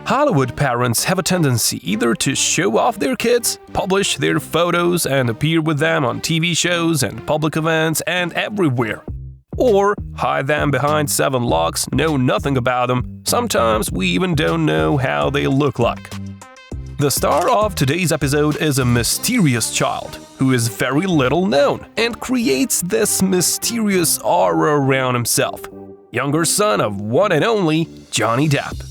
Hollywood parents have a tendency either to show off their kids, publish their photos and appear with them on TV shows and public events and everywhere, or hide them behind 7 locks, know nothing about them. Sometimes we even don't know how they look like. The star of today's episode is a mysterious child who is very little known and creates this mysterious aura around himself. Younger son of one and only Johnny Depp.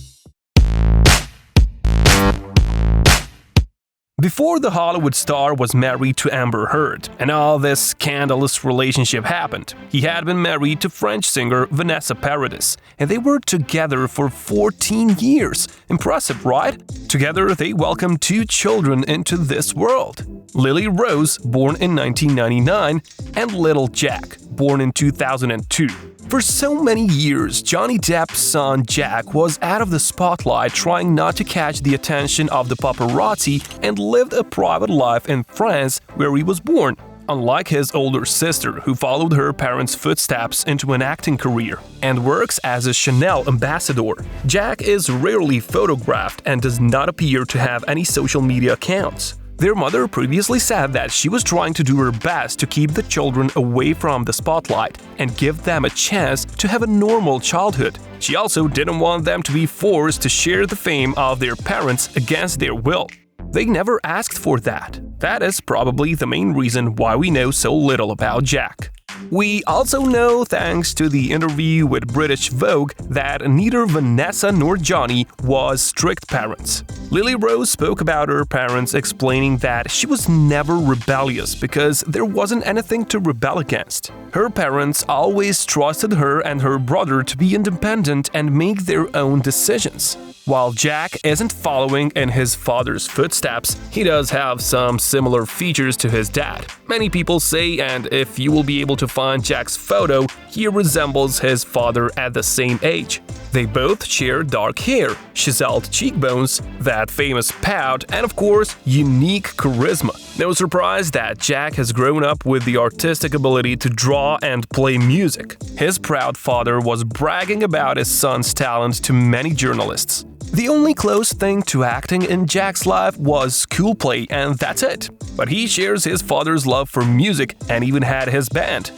Before the Hollywood star was married to Amber Heard, and all this scandalous relationship happened, he had been married to French singer Vanessa Paradis, and they were together for 14 years. Impressive, right? Together, they welcomed 2 children into this world. Lily Rose, born in 1999, and little Jack, born in 2002. For so many years, Johnny Depp's son Jack was out of the spotlight, trying not to catch the attention of the paparazzi, and lived a private life in France where he was born. Unlike his older sister, who followed her parents' footsteps into an acting career and works as a Chanel ambassador, Jack is rarely photographed and does not appear to have any social media accounts. Their mother previously said that she was trying to do her best to keep the children away from the spotlight and give them a chance to have a normal childhood. She also didn't want them to be forced to share the fame of their parents against their will. They never asked for that. That is probably the main reason why we know so little about Jack. We also know, thanks to the interview with British Vogue, that neither Vanessa nor Johnny was strict parents. Lily Rose spoke about her parents, explaining that she was never rebellious because there wasn't anything to rebel against. Her parents always trusted her and her brother to be independent and make their own decisions. While Jack isn't following in his father's footsteps, he does have some similar features to his dad. Many people say, and if you will be able to find Jack's photo, he resembles his father at the same age. They both share dark hair, chiseled cheekbones, that famous pout, and of course, unique charisma. No surprise that Jack has grown up with the artistic ability to draw and play music. His proud father was bragging about his son's talent to many journalists. The only close thing to acting in Jack's life was school play, and that's it. But he shares his father's love for music and even had his band.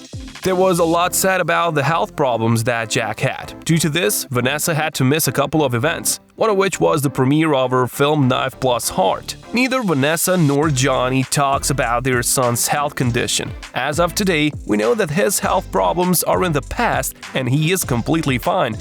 There was a lot said about the health problems that Jack had. Due to this, Vanessa had to miss a couple of events, one of which was the premiere of her film Knife Plus Heart. Neither Vanessa nor Johnny talks about their son's health condition. As of today, we know that his health problems are in the past and he is completely fine.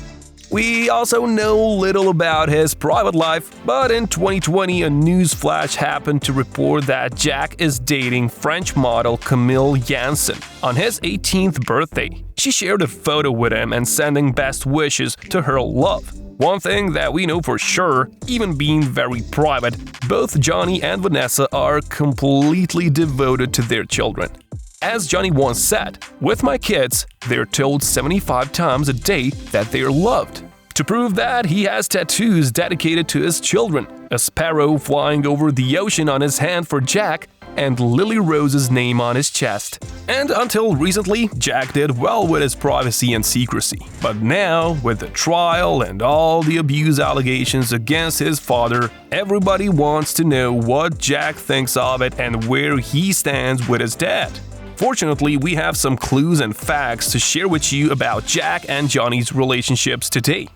We also know little about his private life, but in 2020 a news flash happened to report that Jack is dating French model Camille Janssen. On his 18th birthday, she shared a photo with him and sending best wishes to her love. One thing that we know for sure, even being very private, both Johnny and Vanessa are completely devoted to their children. As Johnny once said, "With my kids, they're told 75 times a day that they're loved." To prove that, he has tattoos dedicated to his children, a sparrow flying over the ocean on his hand for Jack, and Lily Rose's name on his chest. And until recently, Jack did well with his privacy and secrecy. But now, with the trial and all the abuse allegations against his father, everybody wants to know what Jack thinks of it and where he stands with his dad. Fortunately, we have some clues and facts to share with you about Jack and Johnny's relationships today.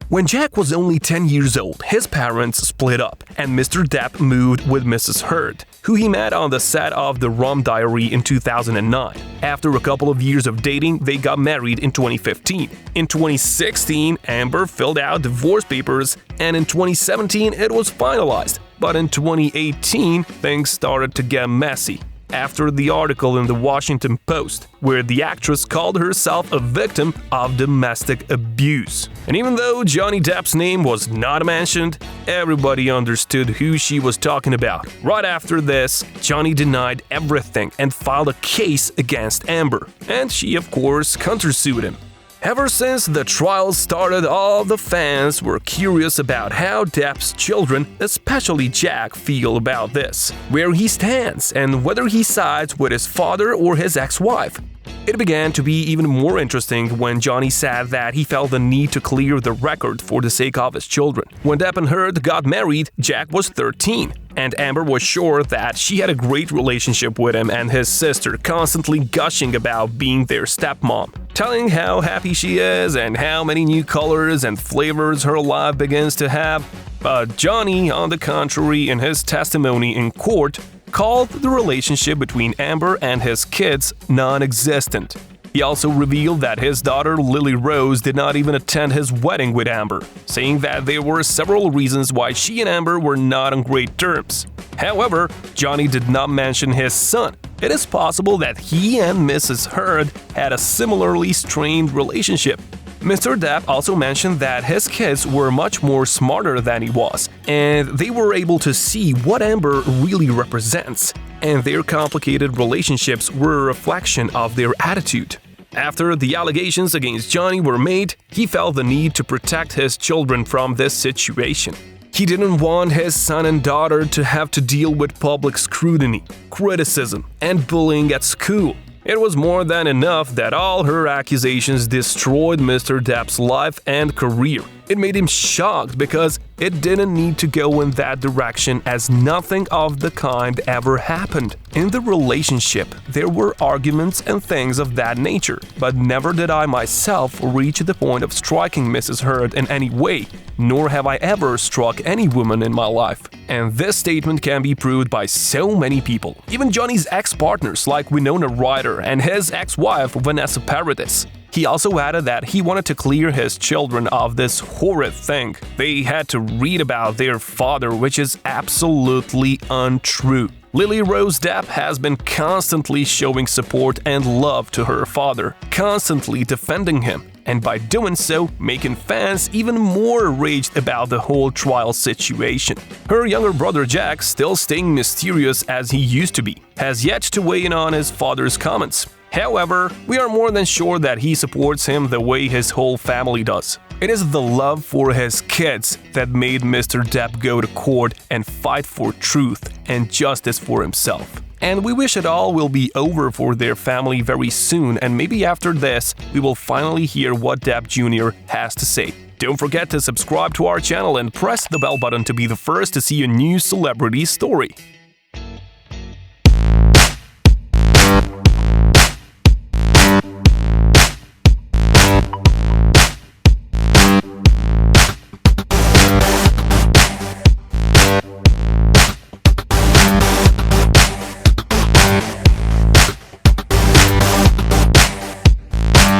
When Jack was only 10 years old, his parents split up, and Mr. Depp moved with Mrs. Heard, who he met on the set of The Rum Diary in 2009. After a couple of years of dating, they got married in 2015. In 2016, Amber filled out divorce papers, and in 2017 it was finalized. But in 2018, things started to get messy after the article in the Washington Post, where the actress called herself a victim of domestic abuse. And even though Johnny Depp's name was not mentioned, everybody understood who she was talking about. Right after this, Johnny denied everything and filed a case against Amber, and she of course countersued him. Ever since the trial started, all the fans were curious about how Depp's children, especially Jack, feel about this, where he stands, and whether he sides with his father or his ex-wife. It began to be even more interesting when Johnny said that he felt the need to clear the record for the sake of his children. When Depp and Heard got married, Jack was 13, and Amber was sure that she had a great relationship with him and his sister, constantly gushing about being their stepmom, telling how happy she is and how many new colors and flavors her life begins to have. But Johnny, on the contrary, in his testimony in court, called the relationship between Amber and his kids non-existent. He also revealed that his daughter Lily Rose did not even attend his wedding with Amber, saying that there were several reasons why she and Amber were not on great terms. However, Johnny did not mention his son. It is possible that he and Mrs. Heard had a similarly strained relationship. Mr. Depp also mentioned that his kids were much more smarter than he was, and they were able to see what Amber really represents, and their complicated relationships were a reflection of their attitude. After the allegations against Johnny were made, he felt the need to protect his children from this situation. He didn't want his son and daughter to have to deal with public scrutiny, criticism, and bullying at school. It was more than enough that all her accusations destroyed Mr. Depp's life and career. It made him shocked because it didn't need to go in that direction, as nothing of the kind ever happened. In the relationship, there were arguments and things of that nature, but never did I myself reach the point of striking Mrs. Heard in any way, nor have I ever struck any woman in my life. And this statement can be proved by so many people, even Johnny's ex-partners like Winona Ryder and his ex-wife Vanessa Paradis. He also added that he wanted to clear his children of this horrid thing. They had to read about their father, which is absolutely untrue. Lily Rose Depp has been constantly showing support and love to her father, constantly defending him, and by doing so, making fans even more enraged about the whole trial situation. Her younger brother Jack, still staying mysterious as he used to be, has yet to weigh in on his father's comments. However, we are more than sure that he supports him the way his whole family does. It is the love for his kids that made Mr. Depp go to court and fight for truth and justice for himself. And we wish it all will be over for their family very soon, and maybe after this, we will finally hear what Depp Jr. has to say. Don't forget to subscribe to our channel and press the bell button to be the first to see a new celebrity story.